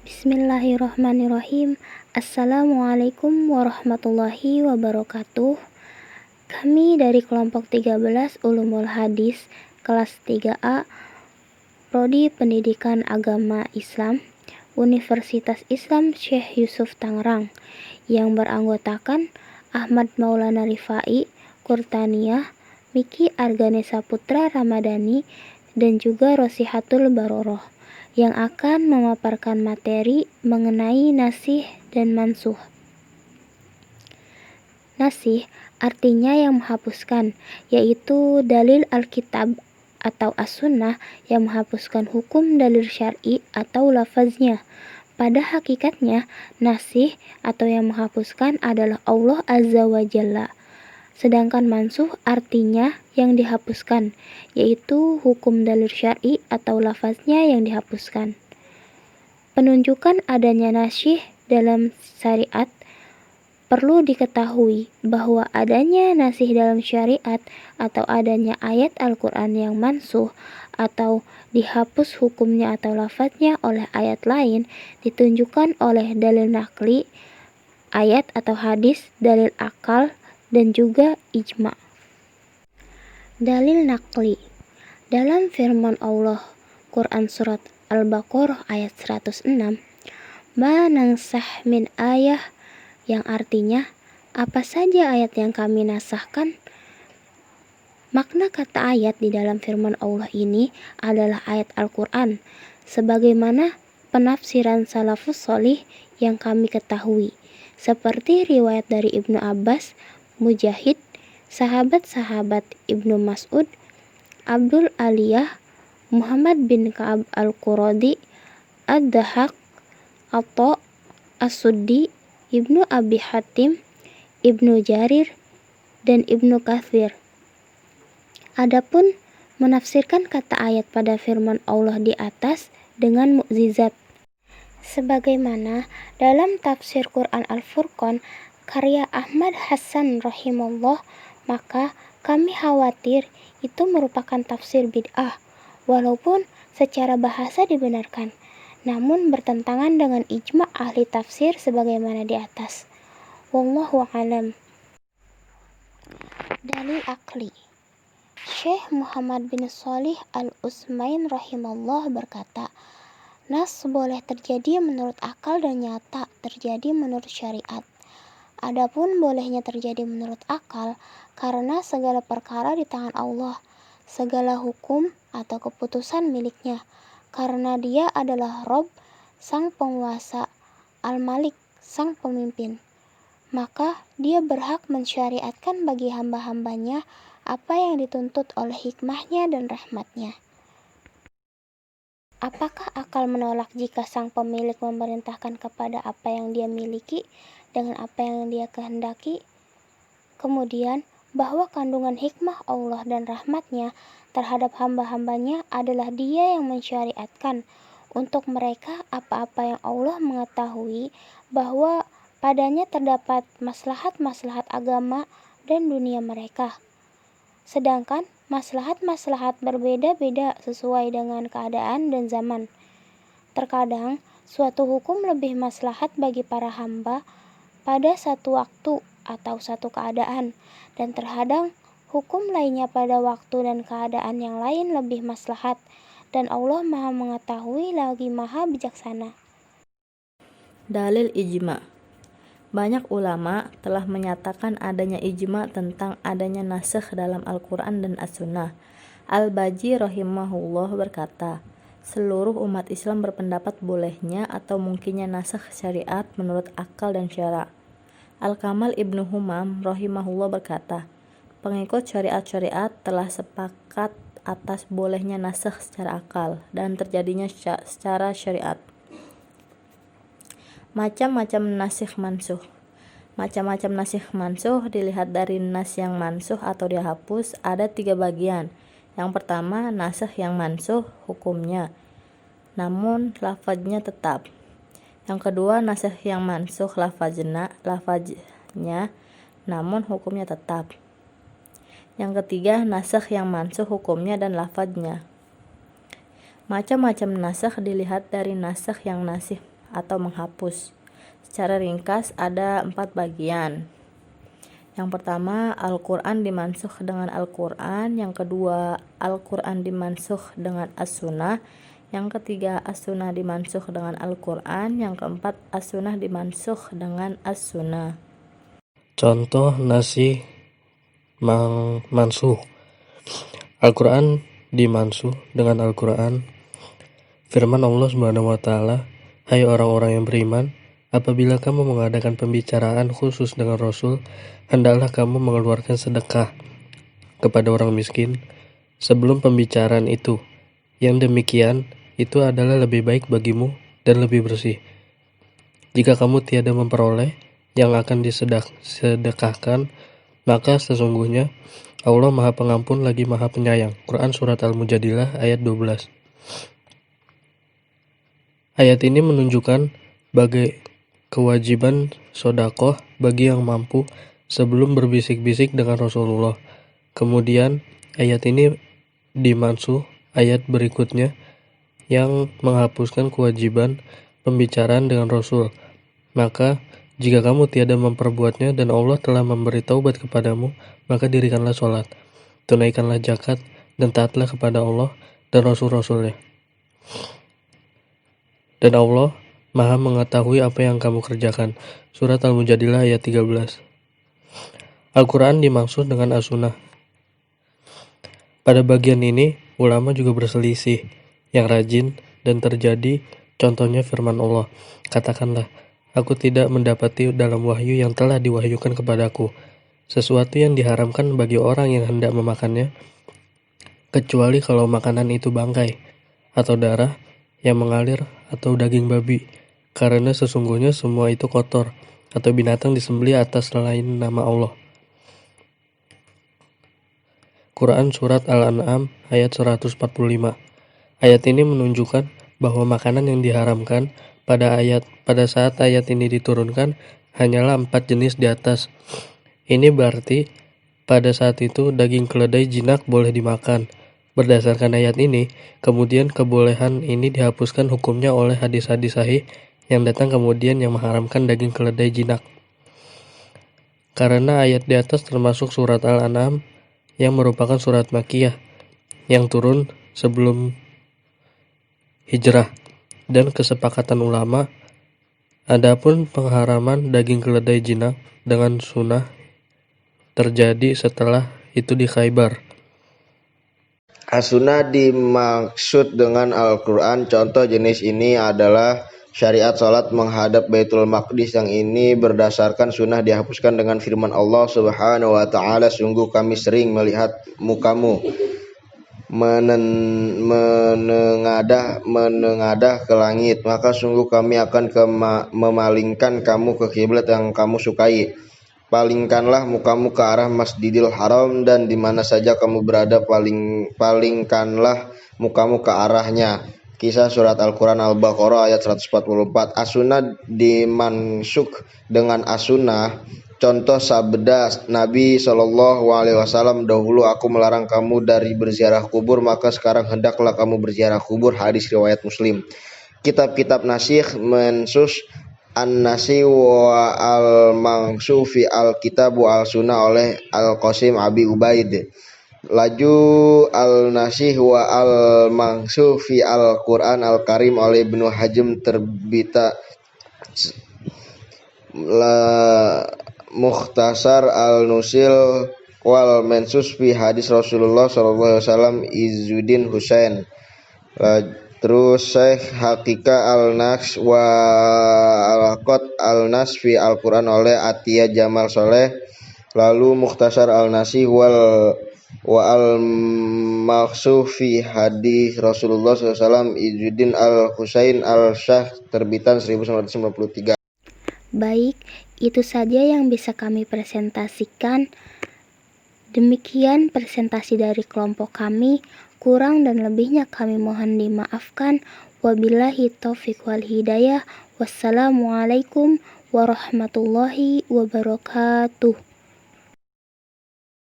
Bismillahirrahmanirrahim. Assalamualaikum warahmatullahi wabarakatuh. Kami dari kelompok 13 Ulumul Hadis kelas 3A Prodi Pendidikan Agama Islam Universitas Islam Syekh Yusuf Tangerang yang beranggotakan Ahmad Maulana Rifai, Kurtaniyah, Miki Arganesa Putra Ramadhani, dan juga Rosihatul Baroroh yang akan memaparkan materi mengenai nasih dan mansuh. Nasih artinya yang menghapuskan, yaitu dalil Alkitab atau As-Sunnah yang menghapuskan hukum dalil syar'i atau lafaznya. Pada hakikatnya, nasih atau yang menghapuskan adalah Allah Azza wa Jalla. Sedangkan mansuh artinya yang dihapuskan, yaitu hukum dalil syar'i atau lafaznya yang dihapuskan. Penunjukan adanya nasih dalam syariat. Perlu diketahui bahwa adanya nasih dalam syariat atau adanya ayat Al-Quran yang mansuh atau dihapus hukumnya atau lafaznya oleh ayat lain ditunjukkan oleh dalil nakli, ayat atau hadis, dalil akal, dan juga ijma. Dalil nakli dalam firman Allah Quran Surat Al-Baqarah ayat 106, Ma nansah min ayah, yang artinya apa saja ayat yang kami nasahkan. Makna kata ayat di dalam firman Allah ini adalah ayat Al-Quran sebagaimana penafsiran salafus sholih yang kami ketahui, seperti riwayat dari Ibnu Abbas, Mujahid, sahabat-sahabat Ibnu Mas'ud, Abdul Aliyah, Muhammad bin Ka'ab Al-Quradi, Ad-Dahhak, Atha, As-Suddi, Ibnu Abi Hatim, Ibnu Jarir, dan Ibnu Katsir. Adapun menafsirkan kata ayat pada firman Allah di atas dengan mukjizat, sebagaimana dalam tafsir Quran Al-Furqan karya Ahmad Hasan rahimahullah, maka kami khawatir itu merupakan tafsir bid'ah, walaupun secara bahasa dibenarkan, namun bertentangan dengan ijma' ahli tafsir sebagaimana di atas. Wallahu a'lam. Dalil akli. Syekh Muhammad bin Shalih Al-Utsaimin rahimahullah berkata, nas boleh terjadi menurut akal dan nyata terjadi menurut syariat. Adapun bolehnya terjadi menurut akal karena segala perkara di tangan Allah, segala hukum atau keputusan miliknya, karena Dia adalah Rob, sang penguasa, Al-Malik, sang pemimpin. Maka Dia berhak mensyariatkan bagi hamba-hambanya apa yang dituntut oleh hikmahnya dan rahmatnya. Apakah akal menolak jika sang pemilik memerintahkan kepada apa yang dia miliki dengan apa yang dia kehendaki? Kemudian, bahwa kandungan hikmah Allah dan rahmatnya terhadap hamba-hambanya adalah Dia yang mensyariatkan untuk mereka apa-apa yang Allah mengetahui bahwa padanya terdapat maslahat-maslahat agama dan dunia mereka. Sedangkan maslahat-maslahat berbeda-beda sesuai dengan keadaan dan zaman. Terkadang suatu hukum lebih maslahat bagi para hamba pada satu waktu atau satu keadaan, dan terkadang hukum lainnya pada waktu dan keadaan yang lain lebih maslahat, dan Allah Maha mengetahui lagi Maha bijaksana. Dalil ijma. Banyak ulama telah menyatakan adanya ijma tentang adanya nasikh dalam Al-Quran dan As-Sunnah. Al-Baji rahimahullah berkata, seluruh umat Islam berpendapat bolehnya atau mungkinnya nasikh syariat menurut akal dan syara. Al-Kamal Ibnu Humam rahimahullah berkata, pengikut syariat-syariat telah sepakat atas bolehnya nasikh secara akal dan terjadinya secara syariat. Macam-macam nasikh mansuh. Macam-macam nasikh mansuh dilihat dari nas yang mansuh atau dihapus ada 3 bagian. Yang pertama, nasikh yang mansuh hukumnya, namun lafaznya tetap. Yang kedua, nasikh yang mansuh lafaznya, namun hukumnya tetap. Yang ketiga, nasikh yang mansuh hukumnya dan lafaznya. Macam-macam nasikh dilihat dari nasikh yang atau menghapus. Secara ringkas ada 4 bagian. Yang pertama, Al-Quran dimansuh dengan Al-Quran. Yang kedua, Al-Quran dimansuh dengan As-Sunnah. Yang ketiga, As-Sunnah dimansuh dengan Al-Quran. Yang keempat, As-Sunnah dimansuh dengan As-Sunnah. Contoh nasih mansuh. Al-Quran dimansuh dengan Al-Quran. Firman Allah Subhanahu wa taala, "Hai orang-orang yang beriman, apabila kamu mengadakan pembicaraan khusus dengan Rasul, hendaklah kamu mengeluarkan sedekah kepada orang miskin sebelum pembicaraan itu. Yang demikian itu adalah lebih baik bagimu dan lebih bersih. Jika kamu tiada memperoleh yang akan disedekahkan, maka sesungguhnya Allah Maha Pengampun lagi Maha Penyayang." Quran Surat Al-Mujadilah ayat 12. Ayat ini menunjukkan bagai kewajiban sodakoh bagi yang mampu sebelum berbisik-bisik dengan Rasulullah. Kemudian ayat ini dimansuh ayat berikutnya yang menghapuskan kewajiban pembicaraan dengan Rasul. Maka jika kamu tiada memperbuatnya dan Allah telah memberi taubat kepadamu, maka dirikanlah sholat, tunaikanlah zakat, dan taatlah kepada Allah dan Rasul-Rasulnya. Dan Allah Maha mengetahui apa yang kamu kerjakan. Surat Al-Mujadilah ayat 13. Al-Quran dimaksud dengan As-Sunnah. Pada bagian ini, ulama juga berselisih. Yang rajin dan terjadi, contohnya firman Allah, "Katakanlah, aku tidak mendapati dalam wahyu yang telah diwahyukan kepadaku sesuatu yang diharamkan bagi orang yang hendak memakannya, kecuali kalau makanan itu bangkai, atau darah yang mengalir, atau daging babi, karena sesungguhnya semua itu kotor, atau binatang disembelih atas selain nama Allah." Quran Surat Al-An'am ayat 145. Ayat ini menunjukkan bahwa makanan yang diharamkan pada saat ayat ini diturunkan hanyalah 4 jenis di atas. Ini berarti pada saat itu daging keledai jinak boleh dimakan. Berdasarkan ayat ini, kemudian kebolehan ini dihapuskan hukumnya oleh hadis-hadis sahih yang datang kemudian yang mengharamkan daging keledai jinak. Karena ayat di atas termasuk surat Al-An'am yang merupakan surat Makkiyah yang turun sebelum hijrah, dan kesepakatan ulama. Adapun pengharaman daging keledai jinak dengan sunnah terjadi setelah itu di Khaybar. As-Sunnah dimaksud dengan Al-Quran. Contoh jenis ini adalah syariat salat menghadap Baitul Maqdis, yang ini berdasarkan sunnah dihapuskan dengan firman Allah Subhanahu wa taala, "Sungguh kami sering melihat mukamu menengadah ke langit, maka sungguh kami akan memalingkan kamu ke kiblat yang kamu sukai. Palingkanlah mukamu ke arah Masjidil Haram, dan di mana saja kamu berada palingkanlah mukamu ke arahnya." Kisah Surat Al-Quran Al-Baqarah ayat 144. As-Sunnah dimansuk dengan As-Sunnah. Contoh sabda Nabi SAW, "Dahulu aku melarang kamu dari berziarah kubur, maka sekarang hendaklah kamu berziarah kubur." Hadis riwayat Muslim. Kitab-kitab nasikh mansus An-Nasi wa Al-Mangsu fi Al-Kitabu Al-Sunnah oleh Al-Qasim Abi Ubaid. Laju Al-Nasih wa Al-Mangsu fi Al-Quran Al-Karim oleh Ibnu Hajm terbita Mukhtasar Al-Nusil wal Mensus fi hadis Rasulullah SAW Izzuddin Husain. Terus Syekh Hakika Al-Naqs wa Al-Qat Al-Nas fi Al-Quran oleh Atiyah Jamal Soleh. Lalu Mukhtasar Al-Nasih wa Al-Maqsuh fi hadis Rasulullah SAW Izzuddin Al-Husain Al-Syah terbitan 1993. Baik, itu saja yang bisa kami presentasikan. Demikian presentasi dari kelompok kami. Kurang dan lebihnya kami mohon dimaafkan. Wabillahi taufiq wal hidayah. Wassalamualaikum warahmatullahi wabarakatuh.